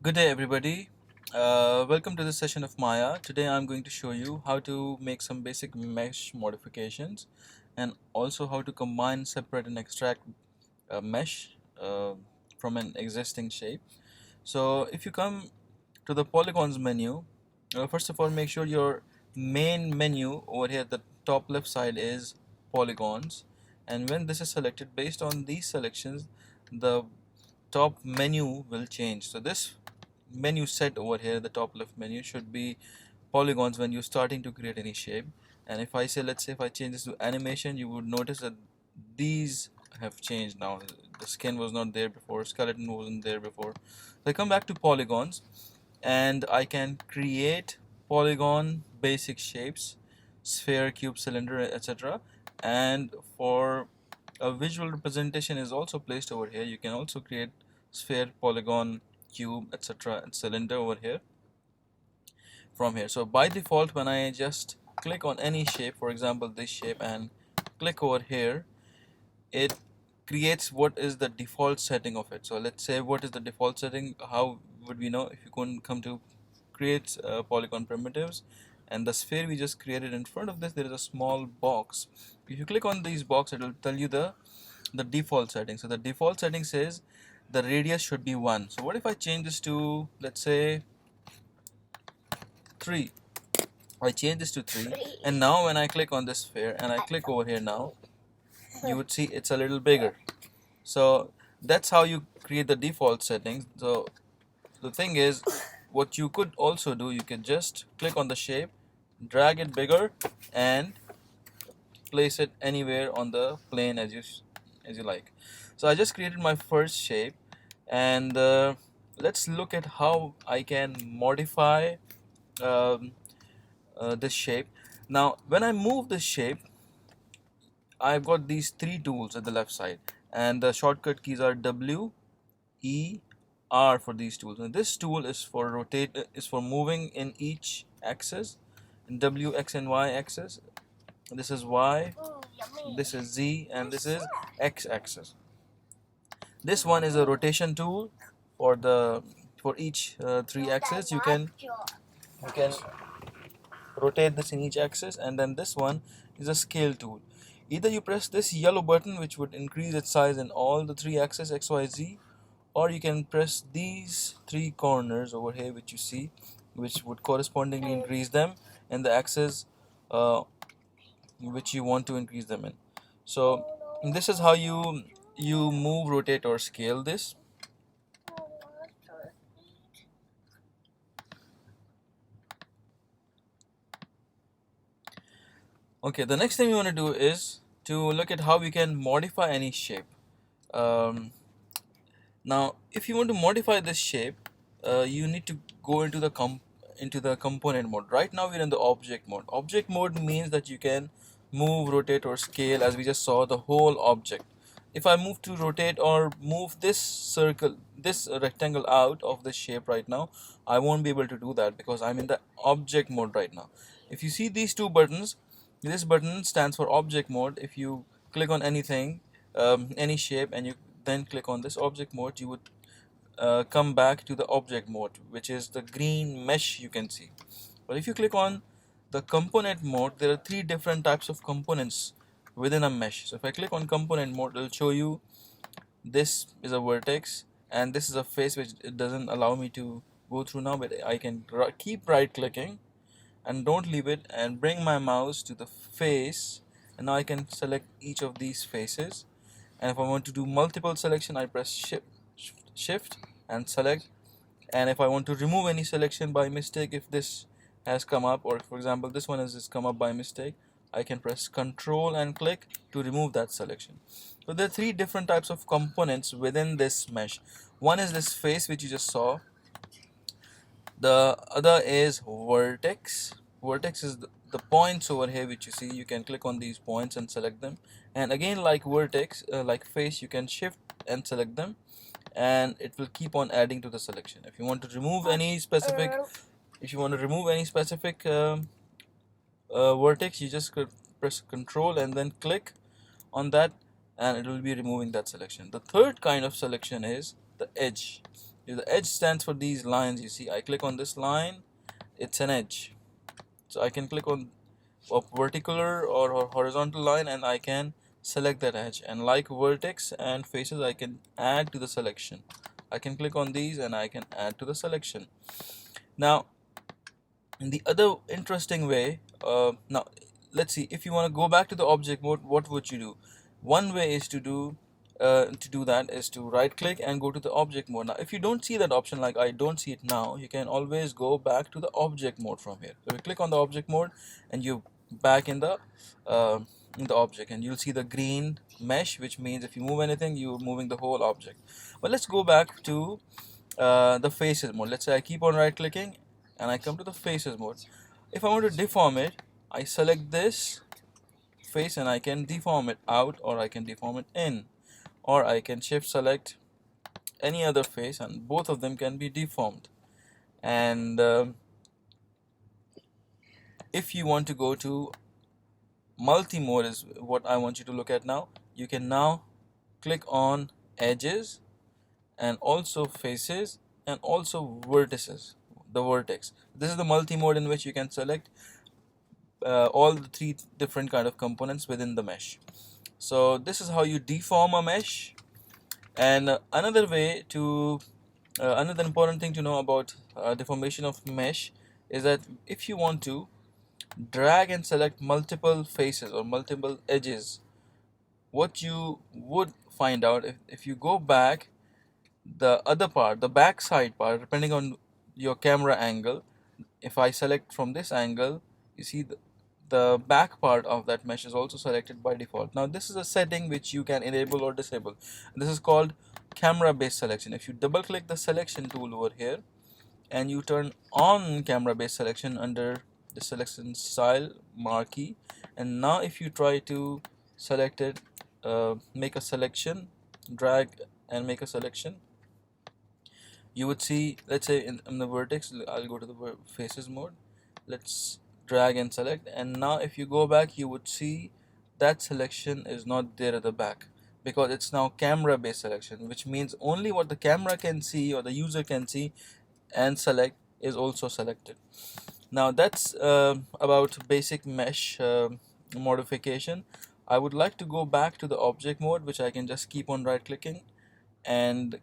Good day, everybody. Welcome to this session of Maya. Today I'm going to show you how to make some basic mesh modifications and also how to combine, separate, and extract a mesh from an existing shape. So if you come to the Polygons menu, first of all, make sure your main menu over here at the top left side is Polygons. And when this is selected, based on these selections, the top menu will change. So this menu set over here, the top left menu, should be polygons when you're starting to create any shape. And if I say, let's say if I change this to animation, you would notice that these have changed now. The skin was not there before, skeleton wasn't there before. So I come back to polygons and I can create polygon basic shapes, sphere, cube, cylinder, etc. And for a visual representation is also placed over here. You can also create sphere, polygon, cube, etc. and cylinder over here from here. So by default, when I just click on any shape, for example this shape, and click over here, it creates what is the default setting of it. So let's say, what is the default setting? How would we know? If you couldn't come to create polygon primitives, and the sphere we just created, in front of this there is a small box. If you click on these box, it will tell you the default setting. So the default setting says the radius should be 1. So what if I change this to, let's say, 3? I change this to 3, and now when I click on this sphere and I click over here, now you would see it's a little bigger. So that's how you create the default settings. So the thing is, what you could also do, you can just click on the shape, drag it bigger, and place it anywhere on the plane as you like. So I just created my first shape, and let's look at how I can modify um, this shape. Now when I move this shape, I've got these three tools at the left side, and the shortcut keys are W, E, R for these tools. And this tool is for moving in each axis, in W, X, and Y axis. This is Y, this is Z, and this is X axis. This one is a rotation tool for each three axes. You can rotate this in each axis. And then this one is a scale tool. Either you press this yellow button, which would increase its size in all the three axes, X, Y, Z, or you can press these three corners over here which you see, which would correspondingly increase them in the axis uh, which you want to increase them in. So this is how you move, rotate, or scale this. Okay, the next thing we want to do is to look at how we can modify any shape. Now if you want to modify this shape, you need to go into the component mode. Right now we're in the object mode. Object mode means that you can move, rotate, or scale, as we just saw, the whole object. If I move to rotate or move this rectangle out of the shape right now, I won't be able to do that because I'm in the object mode right now. If you see these two buttons, this button stands for object mode. If you click on anything, any shape, and you then click on this object mode, you would come back to the object mode, which is the green mesh you can see. But if you click on the component mode, there are three different types of components within a mesh. So if I click on component mode, it will show you this is a vertex and this is a face, which it doesn't allow me to go through now, but I can keep right clicking and don't leave it, and bring my mouse to the face, and now I can select each of these faces. And if I want to do multiple selection, I press shift and select. And if I want to remove any selection by mistake, if this has come up, or for example this one has come up by mistake, I can press control and click to remove that selection. So there are three different types of components within this mesh. One is this face which you just saw. The other is vertex. Vertex is the points over here which you see. You can click on these points and select them, and again, like vertex, like face, you can shift and select them, and it will keep on adding to the selection. If you want to remove any specific vertex, you just press control and then click on that, and it will be removing that selection. The third kind of selection is the edge. The edge stands for these lines. You see, I click on this line, it's an edge. So I can click on a vertical or horizontal line and I can select that edge, and like vertex and faces I can add to the selection. I can click on these and I can add to the selection. Now in the other interesting way, now let's see, if you want to go back to the object mode, what would you do? One way is to do that is to right click and go to the object mode. Now if you don't see that option, like I don't see it now, you can always go back to the object mode from here. So you click on the object mode and you back uh, in the object, and you'll see the green mesh, which means if you move anything, you're moving the whole object. But let's go back to the faces mode. Let's say I keep on right clicking and I come to the faces mode. If I want to deform it, I select this face and I can deform it out, or I can deform it in, or I can shift select any other face and both of them can be deformed. And if you want to go to multi mode, is what I want you to look at now. You can now click on edges and also faces and also vertices, the vertex. This is the multi mode in which you can select all the three different kind of components within the mesh. So this is how you deform a mesh. And another way to another important thing to know about deformation of mesh is that if you want to drag and select multiple faces or multiple edges, what you would find out, if you go back, the other part, the back side part, depending on your camera angle, if I select from this angle, you see the back part of that mesh is also selected by default. Now this is a setting which you can enable or disable. This is called camera based selection. If you double click the selection tool over here and you turn on camera based selection under the selection style marquee, and now if you try to select it, make a selection, drag and make a selection, you would see, let's say in the vertex, I'll go to the faces mode, let's drag and select, and now if you go back you would see that selection is not there at the back, because it's now camera based selection, which means only what the camera can see or the user can see and select is also selected. Now that's about basic mesh modification. I would like to go back to the object mode, which I can just keep on right clicking and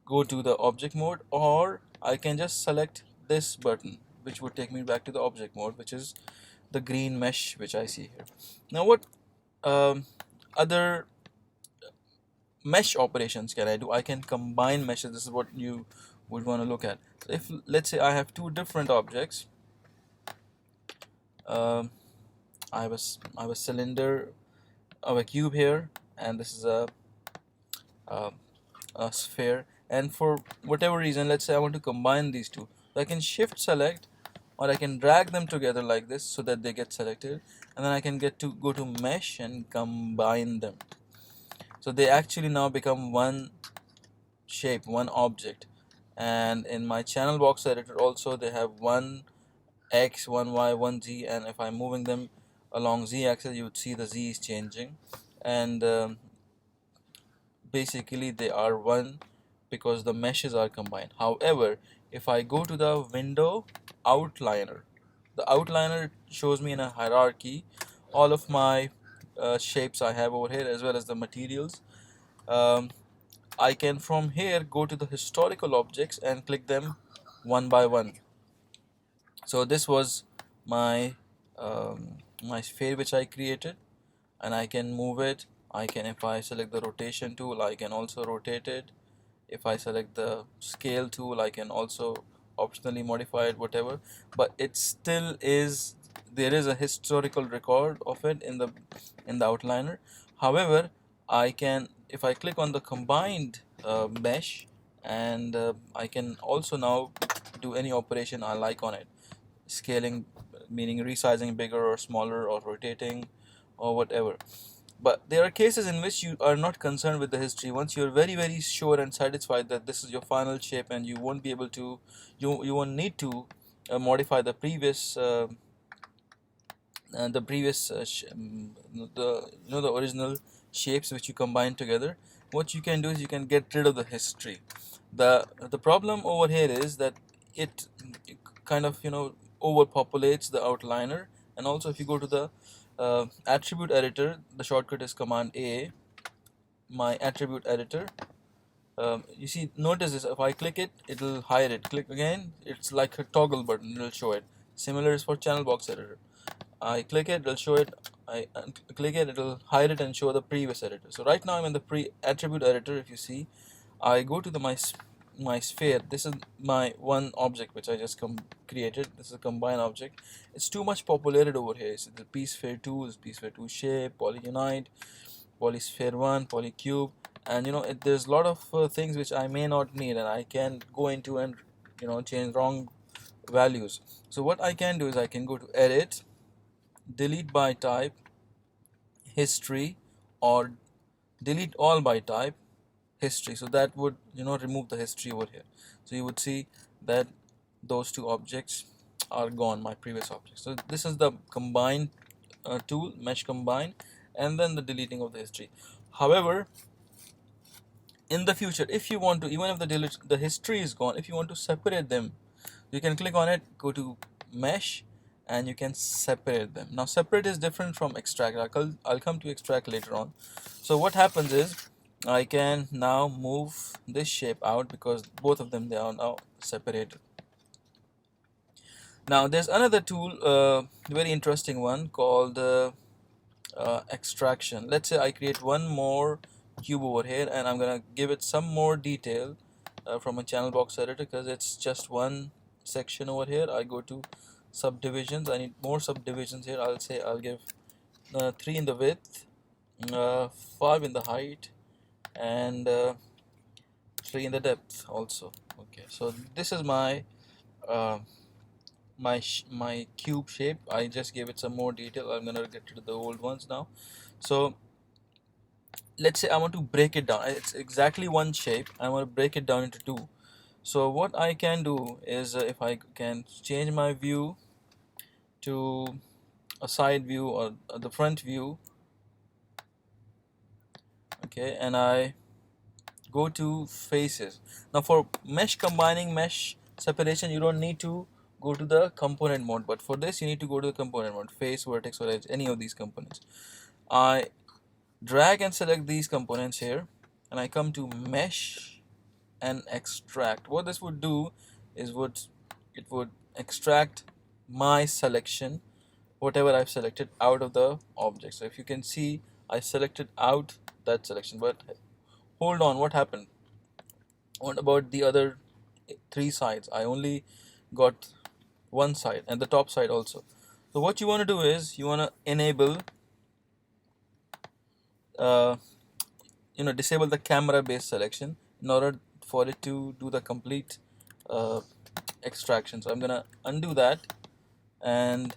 go to the object mode, or I can just select this button, which would take me back to the object mode, which is the green mesh which I see here. Now what other mesh operations can I do? I can combine meshes. This is what you would want to look at. So if let's say I have two different objects, I have a cylinder of a cube here, and this is a, a sphere, and for whatever reason, let's say I want to combine these two, so I can shift select or I can drag them together like this so that they get selected, and then I can go to mesh and combine them, so they actually now become one shape, one object. And in my channel box editor also, they have one X, one Y, one Z, and if I'm moving them along Z axis, you would see the Z is changing, and basically they are one because the meshes are combined. However, if I go to the window outliner, the outliner shows me in a hierarchy all of my shapes I have over here, as well as the materials. I can from here go to the historical objects and click them one by one. So this was my my sphere which I created, and I can move it. I can, if I select the rotation tool, I can also rotate it. If I select the scale tool, I can also optionally modify it, whatever, but it still is, there is a historical record of it in the outliner. However, I can, if I click on the combined mesh, and I can also now do any operation I like on it. Scaling meaning resizing bigger or smaller, or rotating or whatever. But there are cases in which you are not concerned with the history. Once you're very sure and satisfied that this is your final shape, and you won't be able to, you won't need to modify the previous the original shapes which you combine together. What you can do is you can get rid of the history. The problem over here is that it kind of overpopulates the outliner. And also if you go to the attribute editor, the shortcut is Command A, my attribute editor. You see, notice this, if I click it, it'll hide it. Click again, it's like a toggle button, it'll show it. Similar is for channel box editor. I click it, it'll show it. I click it, it'll hide it and show the previous editor. So right now I'm in the attribute editor. If you see, I go to the my sphere. This is my one object which I just created. This is a combine object. It's too much populated over here. So the P-sphere 2 is P-sphere 2 shape, Polyunite, Polysphere 1, Polycube, and there's a lot of things which I may not need, and I can go into and change wrong values. So what I can do is I can go to edit, delete by type, history, or delete all by type, history. So that would remove the history over here. So you would see that those two objects are gone, my previous objects. So this is the combine tool, mesh combine, and then the deleting of the history. However, in the future, if you want to, even if the history is gone, if you want to separate them, you can click on it, go to mesh, and you can separate them. Now separate is different from extract. I'll come to extract later on. So what happens is I can now move this shape out because both of them, they are now separated. Now there's another tool, very interesting one, called extraction. Let's say I create one more cube over here, and I'm gonna give it some more detail from a channel box editor, because it's just one section over here. I go to subdivisions. I need more subdivisions here. I'll give 3 in the width, 5 in the height, and 3 in the depth also. Okay, so this is my my cube shape. I just gave it some more detail. I'm gonna get rid of the old ones now. So let's say I want to break it down. It's exactly one shape. I want to break it down into 2. So what I can do is, if I can change my view to a side view or the front view, okay, and I go to faces. Now for mesh combining, mesh separation, you don't need to go to the component mode, but for this you need to go to the component mode, face, vertex, or edge, any of these components. I drag and select these components here, and I come to mesh and extract. What this would do is it would extract my selection, whatever I've selected, out of the object. So if you can see, I selected out that selection, but hold on, what happened? What about the other 3 sides? I only got one side, and the top side also. So what you want to do is you want to enable disable the camera based selection in order for it to do the complete extraction. So I'm gonna undo that, and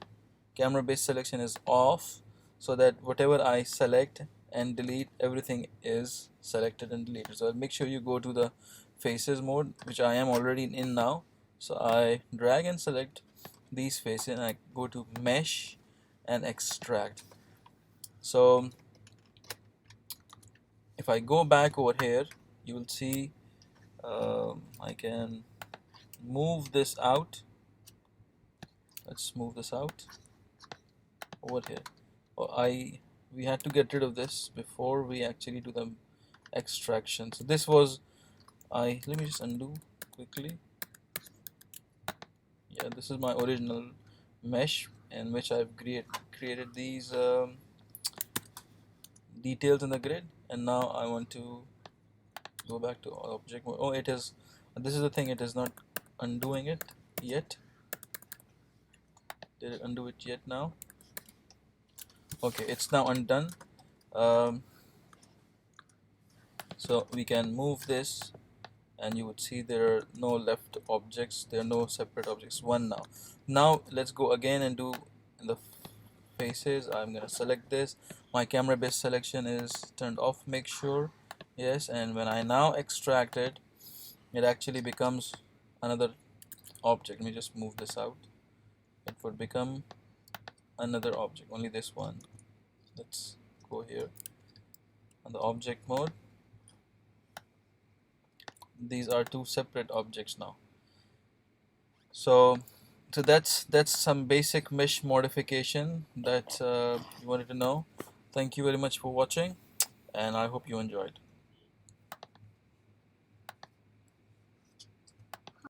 camera based selection is off, so that whatever I select and delete, everything is selected and deleted. So make sure you go to the faces mode, which I am already in now. So I drag and select these faces, and I go to mesh and extract. So if I go back over here, you will see I can move this out. Let's move this out over here. We had to get rid of this before we actually do the extraction. So this was let me just undo quickly. Yeah, this is my original mesh in which I've created these details in the grid, and now I want to go back to object mode. Oh, this is the thing, it is not undoing it yet. Did it undo it yet now? Okay, it's now undone. So we can move this, and you would see there are no left objects, there are no separate objects, one now. Now let's go again and do the faces. I'm gonna select this. My camera based selection is turned off, make sure. Yes, and when I now extract it, it actually becomes another object. Let me just move this out. It would become another object, only this one. Let's go here on the object mode, these are two separate objects now. So that's some basic mesh modification that you wanted to know. Thank you very much for watching, and I hope you enjoyed.